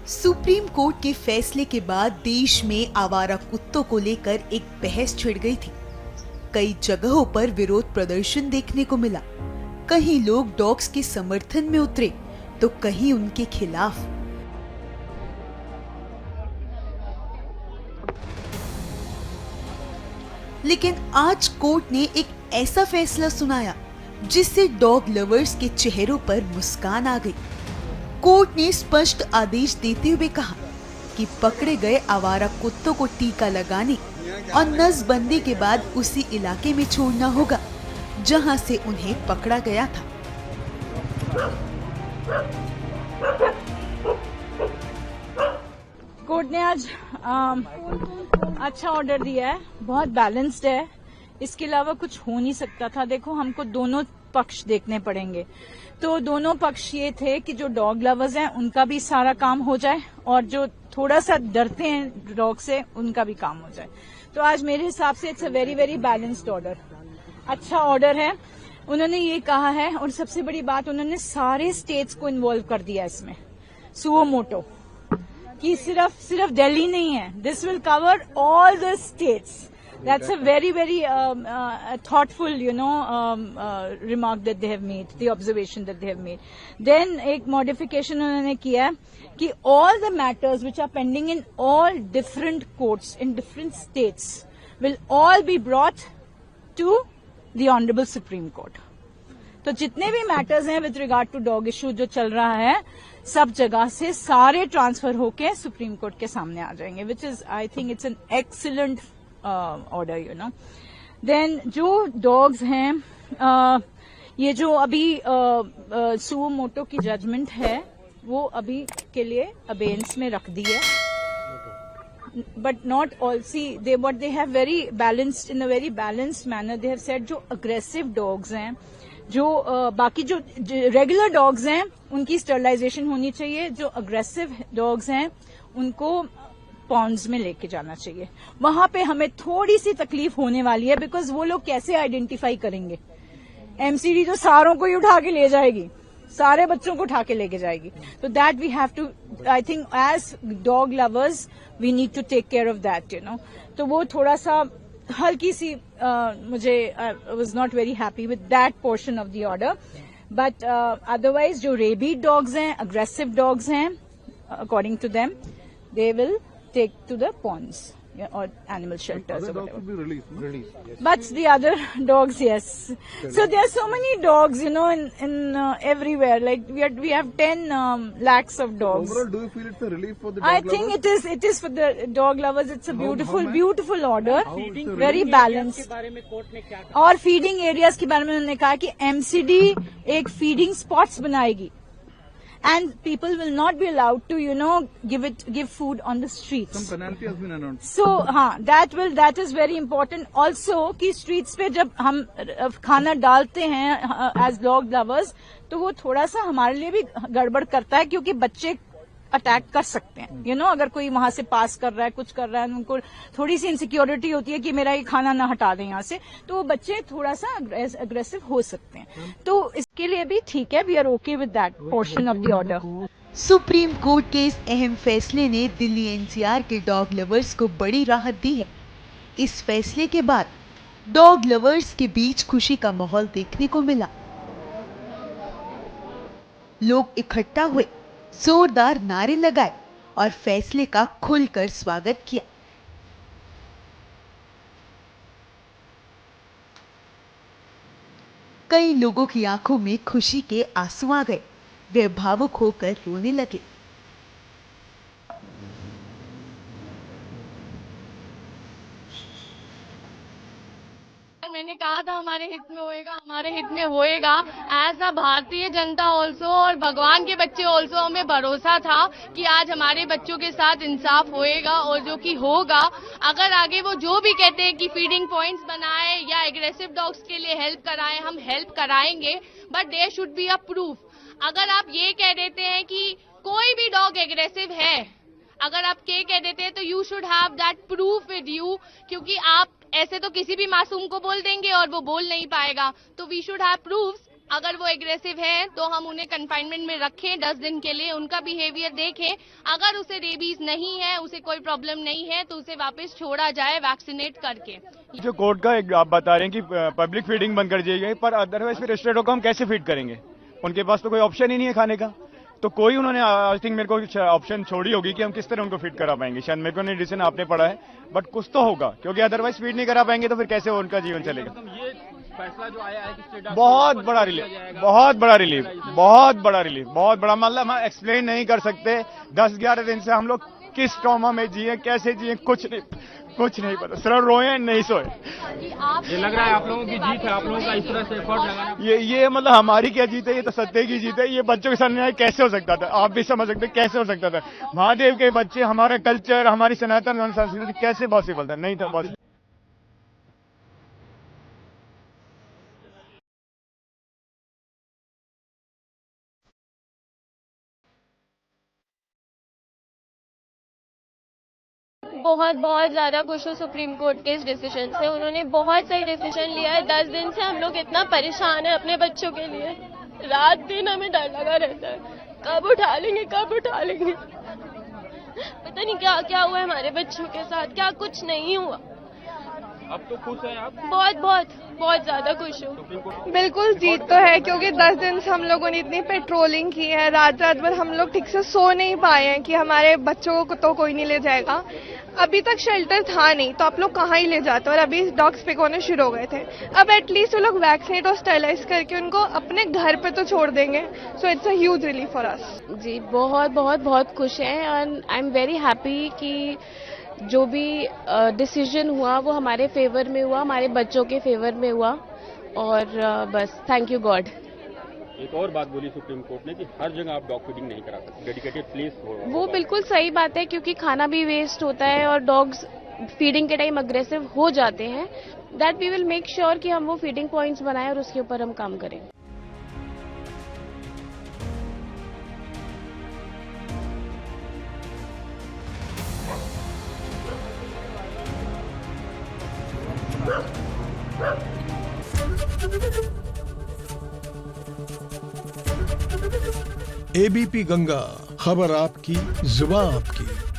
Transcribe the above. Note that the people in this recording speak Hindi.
सुप्रीम कोर्ट के फैसले के बाद देश में आवारा कुत्तों को लेकर एक बहस छिड़ गई थी। कई जगहों पर विरोध प्रदर्शन देखने को मिला। कहीं लोग डॉग्स के समर्थन में उतरे तो कहीं उनके खिलाफ। लेकिन आज कोर्ट ने एक ऐसा फैसला सुनाया जिससे डॉग लवर्स के चेहरों पर मुस्कान आ गई। कोर्ट ने स्पष्ट आदेश देते हुए कहा कि पकड़े गए आवारा कुत्तों को टीका लगाने और नसबंदी के बाद उसी इलाके में छोड़ना होगा जहां से उन्हें पकड़ा गया था। कोर्ट ने आज अच्छा ऑर्डर दिया है, बहुत बैलेंस्ड है। इसके अलावा कुछ हो नहीं सकता था। देखो, हमको दोनों पक्ष देखने पड़ेंगे। तो दोनों पक्ष ये थे कि जो डॉग लवर्स हैं उनका भी सारा काम हो जाए और जो थोड़ा सा डरते हैं डॉग से उनका भी काम हो जाए। तो आज मेरे हिसाब से it's a very very balanced order, अच्छा ऑर्डर है। उन्होंने ये कहा है और सबसे बड़ी बात, उन्होंने सारे स्टेट्स को इन्वॉल्व कर दिया इसमें। सुओ मोटो कि सिर्फ दिल्ली नहीं है, this will cover all the states. That's a very, very thoughtful, remark that they have made, the observation that they have made. Then एक modification उन्होंने किया कि all the matters which are pending in all different courts in different states will all be brought to the Honorable Supreme Court. तो जितने भी मैटर्स हैं with regard to dog issue जो चल रहा है, सब जगह से सारे ट्रांसफर होके सुप्रीम कोर्ट के सामने आ जाएंगे, which is, I think it's an excellent order, then जो डॉग्स हैं, ये जो अभी सुओ मोटो की जजमेंट है वो अभी के लिए अबेंस में रख दी है, but not all see they but they have very balanced in a very balanced manner. They have said जो अग्रेसिव डॉग्स हैं, जो बाकी जो रेगुलर डॉग्स हैं उनकी स्टरलाइजेशन होनी चाहिए, जो अग्रेसिव डॉग्स हैं उनको पॉन्ड्स में लेके जाना चाहिए। वहां पे हमें थोड़ी सी तकलीफ होने वाली है, बिकॉज वो लोग कैसे आइडेंटिफाई करेंगे। एमसीडी तो सारों को ही उठा के ले जाएगी, सारे बच्चों को उठा के लेके जाएगी। तो that we have to, I think as dog lovers we need to take care of that, तो वो थोड़ा सा हल्की सी मुझे I was not very happy with that portion of the order. But otherwise जो रेबीड डॉग्स हैं, अग्रेसिव डॉग्स हैं, according to them they will take to the ponds or animal shelters or whatever. Dogs will be released. Yes. But the other dogs, yes. So there are so many dogs, in everywhere. Like we have 10 lakhs of dogs. Overall, do you feel it's a relief for the dog I lovers? think it is for the dog lovers. It's a beautiful order, very balanced. और feeding areas के बारे में उन्होंने कहा कि MCD एक feeding spots बनाएगी. And people will not be allowed to, give food on the streets. Some penalty has been announced. So, that is very important. Also, कि streets पे जब हम खाना डालते हैं as dog lovers, तो वो थोड़ा सा हमारे लिए भी गड़बड़ करता है, क्योंकि बच्चे अटैक कर सकते हैं। अगर कोई वहां से पास कर रहा है, कुछ कर रहा है, उनको थोड़ी सी इनसिक्योरिटी होती है कि मेरा ये खाना ना हटा दें यहाँ से, तो वो बच्चे थोड़ा सा अग्रेसिव हो सकते हैं। तो इसके लिए भी ठीक है, we are okay with that portion of the order. Supreme court के इस अहम फैसले ने दिल्ली एनसीआर के डॉग लवर्स को बड़ी राहत दी है। इस फैसले के बाद डॉग लवर्स के बीच खुशी का माहौल देखने को मिला। लोग इकट्ठा हुए, जोरदार नारे लगाए और फैसले का खुलकर स्वागत किया। कई लोगों की आंखों में खुशी के आंसू आ गए, वे भावुक होकर रोने लगे। मैंने कहा था हमारे हित में होएगा, हमारे हित में होएगा। As a Bharatiya Janata also और भगवान के बच्चे ऑल्सो, हमें भरोसा था कि आज हमारे बच्चों के साथ इंसाफ होएगा और जो कि होगा। अगर आगे वो जो भी कहते हैं कि फीडिंग पॉइंट्स बनाए या एग्रेसिव डॉग्स के लिए हेल्प कराएं, हम हेल्प कराएंगे, but there should be a proof. अगर आप ये कह देते हैं कि कोई भी डॉग एग्रेसिव है, अगर आप ये कह देते हैं, तो you should have that proof with you, क्योंकि आप ऐसे तो किसी भी मासूम को बोल देंगे और वो बोल नहीं पाएगा। तो वी शुड हैव प्रूफ्स अगर वो एग्रेसिव है तो हम उन्हें कंफाइनमेंट में रखें 10 दिन के लिए, उनका बिहेवियर देखें। अगर उसे रेबीज नहीं है, उसे कोई प्रॉब्लम नहीं है, तो उसे वापस छोड़ा जाए वैक्सीनेट करके। जो कोर्ट का एक आप बता रहे हैं कि पब्लिक फीडिंग बंद कर दी गई, पर अदरवाइज फिर रेस्टोरेंटों को हम कैसे फीड करेंगे? उनके पास तो कोई ऑप्शन ही नहीं है खाने का। तो कोई उन्होंने आई थिंक मेरे को ऑप्शन छोड़ी होगी कि हम किस तरह उनको फीड करा पाएंगे। शायद मेरे को नहीं डिसीजन आपने पढ़ा है, बट कुछ तो होगा, क्योंकि अदरवाइज फीड नहीं करा पाएंगे तो फिर कैसे उनका जीवन चलेगा। ये फैसला जो आया है कि बहुत बड़ा रिलीफ, बहुत बड़ा रिलीफ, बहुत बड़ा रिलीफ, बहुत बड़ा। मतलब हम एक्सप्लेन नहीं कर सकते। 10-11 दिन से हम लोग किस ट्रॉमा में जिए, कैसे जिए, कुछ नहीं पता। सिर्फ रोए नहीं सोए। ये लग रहा है आप लोगों की जीत है, आप लोगों का इस तरह से एफर्ट लगाना। ये मतलब हमारी क्या जीत है? ये तो सत्य की जीत है। ये बच्चों के साथ न्याय कैसे हो सकता था? आप भी समझ सकते कैसे हो सकता था? महादेव के बच्चे, हमारा कल्चर, हमारी सनातन संस्कृति कैसे पॉसिबल था? नहीं था पॉसिबल। बहुत बहुत ज्यादा खुश हूँ सुप्रीम कोर्ट के इस डिसीजन से। उन्होंने बहुत सही डिसीजन लिया है। 10 दिन से हम लोग इतना परेशान है अपने बच्चों के लिए, रात दिन हमें डर लगा रहता है, कब उठा लेंगे, कब उठा लेंगे। पता नहीं क्या क्या हुआ है हमारे बच्चों के साथ, क्या कुछ नहीं हुआ। अब तो खुश हैं आप? बहुत बहुत बहुत ज्यादा खुश हूँ। बिल्कुल जीत तो है, क्योंकि 10 दिन से हम लोगों ने इतनी पेट्रोलिंग की है, रात रात भर हम लोग ठीक से सो नहीं पाए हैं कि हमारे बच्चों को तो कोई नहीं ले जाएगा। अभी तक शेल्टर था नहीं, तो आप लोग कहाँ ही ले जाते, और अभी डॉग्स पिक होने शुरू हो गए थे। अब एटलीस्ट वो लोग वैक्सीनेट और स्टेरिलाइज करके उनको अपने घर पे तो छोड़ देंगे। So it's a huge relief for us. जी बहुत बहुत बहुत खुश हैं, and I am very happy कि जो भी डिसीजन हुआ वो हमारे फेवर में हुआ, हमारे बच्चों के फेवर में हुआ, और बस थैंक यू गॉड। एक और बात बोली सुप्रीम कोर्ट ने कि हर जगह आप डॉग फीडिंग नहीं करा सकते, डेडिकेटेड प्लेस हो। वो बिल्कुल सही बात है, क्योंकि खाना भी वेस्ट होता है और डॉग्स फीडिंग के टाइम अग्रेसिव हो जाते हैं। That we will make sure कि हम वो फीडिंग पॉइंट्स बनाएं और उसके ऊपर हम काम करें। एबीपी गंगा, खबर आपकी, जुबान आपकी।